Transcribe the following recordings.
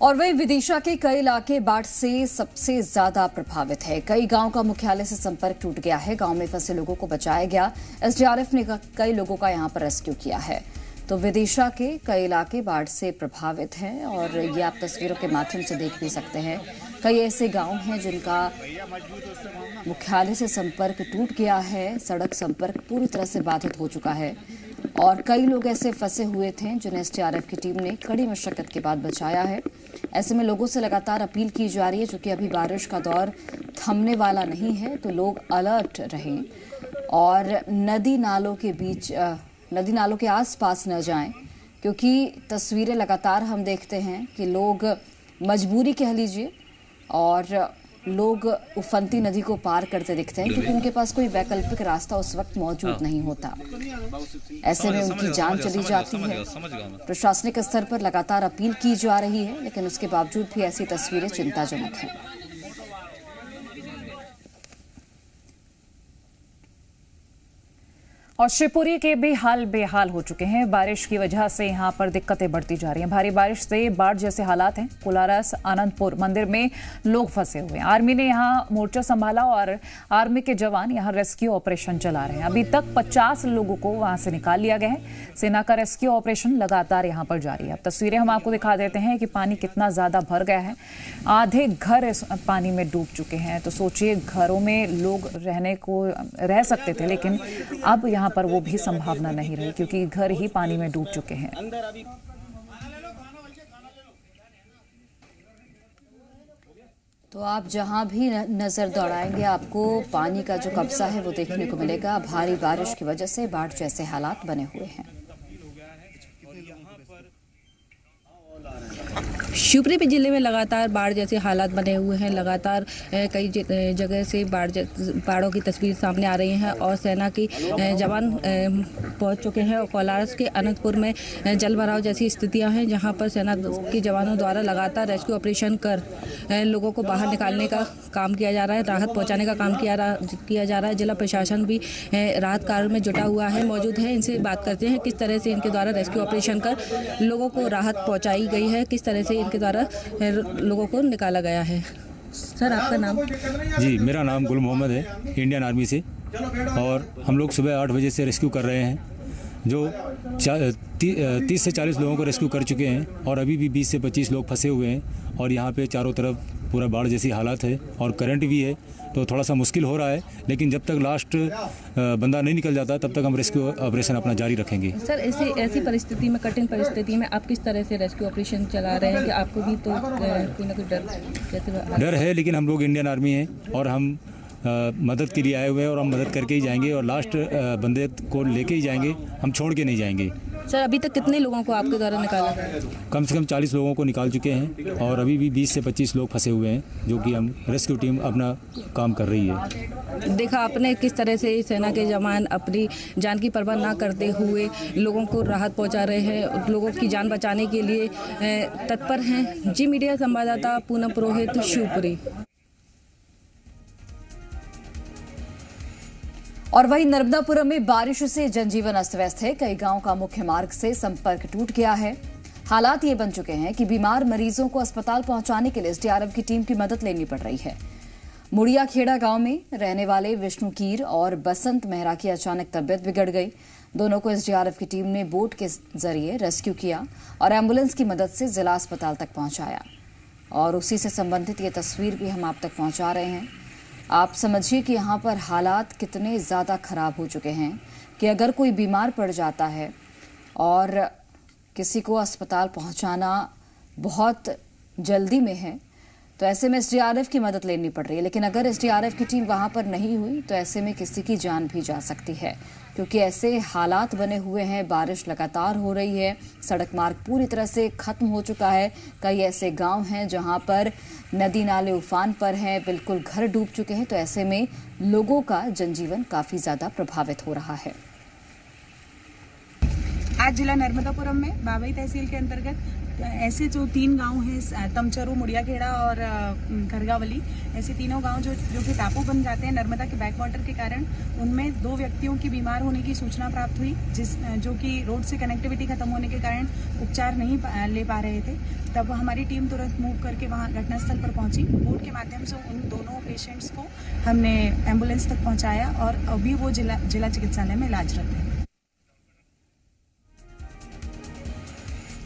और वही विदिशा के कई इलाके बाढ़ से सबसे ज्यादा प्रभावित है। कई गांव का मुख्यालय से संपर्क टूट गया है। गांव में फंसे लोगों को बचाया गया। एसडीआरएफ ने कई लोगों का यहां पर रेस्क्यू किया है। तो विदिशा के कई इलाके बाढ़ से प्रभावित हैं और ये आप तस्वीरों के माध्यम से देख भी सकते हैं। कई ऐसे गांव हैं जिनका मुख्यालय से संपर्क टूट गया है। सड़क संपर्क पूरी तरह से बाधित हो चुका है और कई लोग ऐसे फंसे हुए थे जिन्हें एसडीआरएफ की टीम ने कड़ी मशक्कत के बाद बचाया है। ऐसे में लोगों से लगातार अपील की जा रही है, क्योंकि अभी बारिश का दौर थमने वाला नहीं है, तो लोग अलर्ट रहें और नदी नालों के आसपास न जाएं, क्योंकि तस्वीरें लगातार हम देखते हैं कि लोग मजबूरी कह लीजिए और लोग उफनती नदी को पार करते दिखते हैं, क्योंकि उनके पास कोई वैकल्पिक रास्ता उस वक्त मौजूद नहीं होता। ऐसे में उनकी जान चली जाती है। प्रशासनिक स्तर पर लगातार अपील की जा रही है, लेकिन उसके बावजूद भी ऐसी तस्वीरें चिंताजनक हैं। और शिवपुरी के भी हाल बेहाल हो चुके हैं। बारिश की वजह से यहां पर दिक्कतें बढ़ती जा रही हैं। भारी बारिश से बाढ़ जैसे हालात हैं। कोलारस आनंदपुर मंदिर में लोग फंसे हुए हैं। आर्मी ने यहां मोर्चा संभाला और आर्मी के जवान यहां रेस्क्यू ऑपरेशन चला रहे हैं। अभी तक 50 लोगों को वहां से निकाल लिया गया है। सेना का रेस्क्यू ऑपरेशन लगातार यहां पर जारी है। अब तस्वीरें हम आपको दिखा देते हैं कि पानी कितना ज्यादा भर गया है। आधे घर इस पानी में डूब चुके हैं। तो सोचिए, घरों में लोग रह सकते थे, लेकिन अब यहाँ पर वो भी संभावना नहीं रही, क्योंकि घर ही पानी में डूब चुके हैं। तो आप जहां भी नजर दौड़ाएंगे, आपको पानी का जो कब्जा है वो देखने को मिलेगा। भारी बारिश की वजह से बाढ़ जैसे हालात बने हुए हैं। शिवपुरी जिले में लगातार बाढ़ जैसे हालात बने हुए हैं। लगातार कई जगह से बाढ़ों की तस्वीर सामने आ रही हैं और सेना की जवान पहुंच चुके हैं। और कोलारस के अनंतपुर में जलभराव जैसी स्थितियां हैं, जहां पर सेना के जवानों द्वारा लगातार रेस्क्यू ऑपरेशन कर लोगों को बाहर निकालने का काम किया जा रहा है, राहत पहुँचाने का काम किया जा रहा है। जिला प्रशासन भी राहत कार्य में जुटा हुआ है, मौजूद है। इनसे बात करते हैं किस तरह से इनके द्वारा रेस्क्यू ऑपरेशन कर लोगों को राहत पहुँचाई गई है, किस तरह से इनके द्वारा लोगों को निकाला गया है। सर, आपका नाम? जी, मेरा नाम गुल मोहम्मद है, इंडियन आर्मी से। और हम लोग सुबह 8 बजे से रेस्क्यू कर रहे हैं, जो 30 से 40 लोगों को रेस्क्यू कर चुके हैं और अभी भी 20 से 25 लोग फंसे हुए हैं। और यहाँ पे चारों तरफ पूरा बाढ़ जैसी हालात है और करंट भी है, तो थोड़ा सा मुश्किल हो रहा है। लेकिन जब तक लास्ट बंदा नहीं निकल जाता, तब तक हम रेस्क्यू ऑपरेशन अपना जारी रखेंगे। सर, ऐसी परिस्थिति में, कठिन परिस्थिति में आप किस तरह से रेस्क्यू ऑपरेशन चला रहे हैं कि आपको भी तो कोई ना कोई डर है, लेकिन हम लोग इंडियन आर्मी हैं और हम मदद के लिए आए हुए हैं और हम मदद करके ही जाएंगे और लास्ट बंदे को लेके ही जाएंगे, हम छोड़ के नहीं जाएंगे। सर, अभी तक कितने लोगों को आपके द्वारा निकाला गया? कम से कम 40 लोगों को निकाल चुके हैं और अभी भी 20 से 25 लोग फंसे हुए हैं, जो कि हम रेस्क्यू टीम अपना काम कर रही है। देखा आपने किस तरह से सेना के जवान अपनी जान की परवाह ना करते हुए लोगों को राहत पहुंचा रहे हैं, लोगों की जान बचाने के लिए तत्पर हैं। जी मीडिया संवाददाता पूनम पुरोहित, शिवपुरी। और वहीं नर्मदापुरम में बारिश से जनजीवन अस्त व्यस्त है। कई गांव का मुख्य मार्ग से संपर्क टूट गया है। हालात ये बन चुके हैं कि बीमार मरीजों को अस्पताल पहुंचाने के लिए एसडीआरएफ की टीम की मदद लेनी पड़ रही है। मुड़िया खेड़ा गांव में रहने वाले विष्णु कीर और बसंत मेहरा की अचानक तबियत बिगड़ गई। दोनों को एसडीआरएफ की टीम ने बोट के जरिए रेस्क्यू किया और एम्बुलेंस की मदद से जिला अस्पताल तक पहुंचाया। और उसी से संबंधित ये तस्वीर भी हम आप तक पहुंचा रहे हैं। आप समझिए कि यहाँ पर हालात कितने ज़्यादा ख़राब हो चुके हैं कि अगर कोई बीमार पड़ जाता है और किसी को अस्पताल पहुँचाना बहुत जल्दी में है, तो ऐसे में एसडीआरएफ की मदद लेनी पड़ रही है। लेकिन अगर एसडीआरएफ की टीम वहाँ पर नहीं हुई, तो ऐसे में किसी की जान भी जा सकती है, क्योंकि ऐसे हालात बने हुए हैं। बारिश लगातार हो रही है, सड़क मार्ग पूरी तरह से खत्म हो चुका है। कई ऐसे गांव हैं जहां पर नदी नाले उफान पर हैं, बिल्कुल घर डूब चुके हैं। तो ऐसे में लोगों का जनजीवन काफ़ी ज़्यादा प्रभावित हो रहा है। आज जिला नर्मदापुरम में बाबई तहसील के अंतर्गत ऐसे जो 3 गांव हैं, तमचरू, मुड़ियाखेड़ा और खरगावली, ऐसे तीनों गांव जो कि टापू बन जाते हैं नर्मदा के बैक वाटर के कारण, उनमें 2 व्यक्तियों की बीमार होने की सूचना प्राप्त हुई, जो कि रोड से कनेक्टिविटी खत्म होने के कारण उपचार नहीं ले पा रहे थे। तब हमारी टीम तुरंत मूव करके वहाँ घटनास्थल पर पहुंची। बोट के माध्यम से उन दोनों पेशेंट्स को हमने एम्बुलेंस तक पहुँचाया और अभी वो जिला चिकित्सालय में इलाजरत है।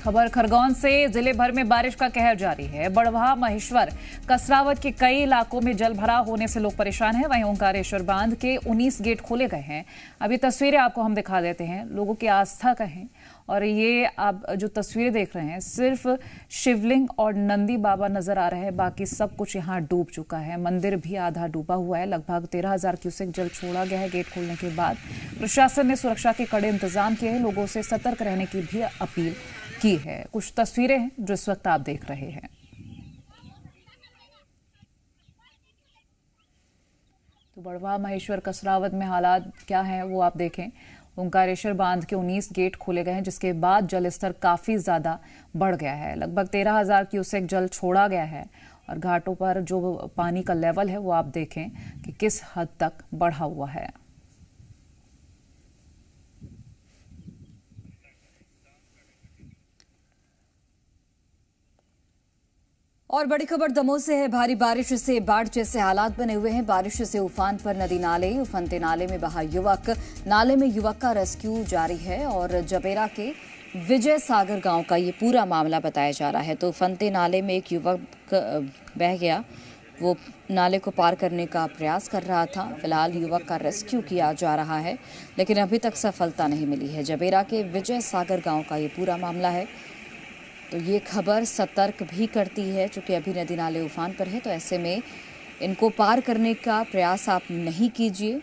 खबर खरगोन से। जिले भर में बारिश का कहर जारी है। बड़वाह, महेश्वर, कसरावत के कई इलाकों में जल भराव होने से लोग परेशान हैं। वहीं ओंकारेश्वर बांध के 19 गेट खोले गए हैं। अभी तस्वीरें आपको हम दिखा देते हैं, लोगों की आस्था का है। और ये आप जो तस्वीरें देख रहे हैं, सिर्फ शिवलिंग और नंदी बाबा नजर आ रहे हैं, बाकी सब कुछ यहाँ डूब चुका है। मंदिर भी आधा डूबा हुआ है। लगभग 13,000 क्यूसेक जल छोड़ा गया है गेट खोलने के बाद। प्रशासन ने सुरक्षा के कड़े इंतजाम किए हैं। लोगों से सतर्क रहने की भी अपील की है। कुछ तस्वीरें हैं जो इस वक्त आप देख रहे हैं। तो बड़वाह, महेश्वर, कसरावत में हालात क्या हैं वो आप देखें। ओंकारेश्वर बांध के 19 गेट खोले गए हैं, जिसके बाद जल स्तर काफी ज्यादा बढ़ गया है। लगभग 13,000 क्यूसेक जल छोड़ा गया है और घाटों पर जो पानी का लेवल है वो आप देखें कि किस हद तक बढ़ा हुआ है। और बड़ी खबर दमोह से है। भारी बारिश से बाढ़ जैसे हालात बने हुए हैं। बारिश से उफान पर नदी नाले, उफनते नाले में बहा युवक, नाले में युवक का रेस्क्यू जारी है। और जबेरा के विजय सागर गांव का ये पूरा मामला बताया जा रहा है। तो उफनते नाले में एक युवक बह गया, वो नाले को पार करने का प्रयास कर रहा था। फिलहाल युवक का रेस्क्यू किया जा रहा है, लेकिन अभी तक सफलता नहीं मिली है। जबेरा के विजय सागर गाँव का ये पूरा मामला है। तो ये खबर सतर्क भी करती है, चूँकि अभी नदी नाले उफान पर है। तो ऐसे में इनको पार करने का प्रयास आप नहीं कीजिए,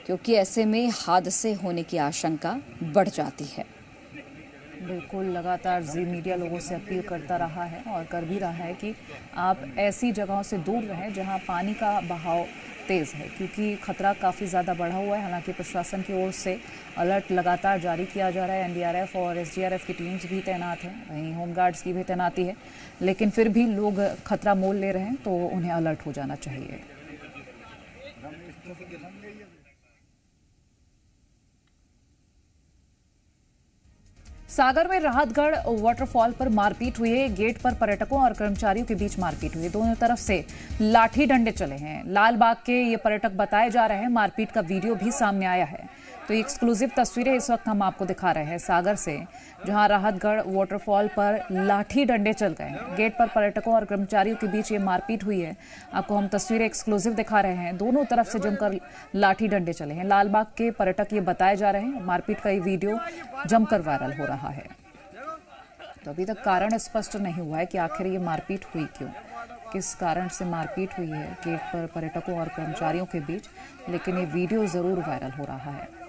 क्योंकि ऐसे में हादसे होने की आशंका बढ़ जाती है। बिल्कुल, लगातार जी मीडिया लोगों से अपील करता रहा है और कर भी रहा है कि आप ऐसी जगहों से दूर रहें जहां पानी का बहाव तेज़ है, क्योंकि खतरा काफ़ी ज़्यादा बढ़ा हुआ है। हालांकि प्रशासन की ओर से अलर्ट लगातार जारी किया जा रहा है। एनडीआरएफ और एसडीआरएफ की टीम्स भी तैनात हैं, वहीं होमगार्ड्स की भी तैनाती है, लेकिन फिर भी लोग खतरा मोल ले रहे हैं, तो उन्हें अलर्ट हो जाना चाहिए। सागर में राहतगढ़ वाटरफॉल पर मारपीट हुई है। गेट पर पर्यटकों और कर्मचारियों के बीच मारपीट हुई है। दोनों तरफ से लाठी डंडे चले हैं। लालबाग के ये पर्यटक बताए जा रहे हैं। मारपीट का वीडियो भी सामने आया है। तो एक्सक्लूसिव तस्वीरें इस वक्त हम आपको दिखा रहे हैं सागर से, जहां राहतगढ़ वाटरफॉल पर लाठी डंडे चल गए हैं। गेट पर पर्यटकों और कर्मचारियों के बीच ये मारपीट हुई है। आपको हम तस्वीरें एक्सक्लूसिव दिखा रहे हैं। दोनों तरफ से जमकर लाठी डंडे चले हैं। लालबाग के पर्यटक ये बताए जा रहे हैं। मारपीट का ये वीडियो जमकर वायरल हो रहा है। तो अभी तक कारण स्पष्ट नहीं हुआ है कि आखिर ये मारपीट हुई क्यों, किस कारण से मारपीट हुई है गेट पर पर्यटकों और कर्मचारियों के बीच, लेकिन ये वीडियो जरूर वायरल हो रहा है।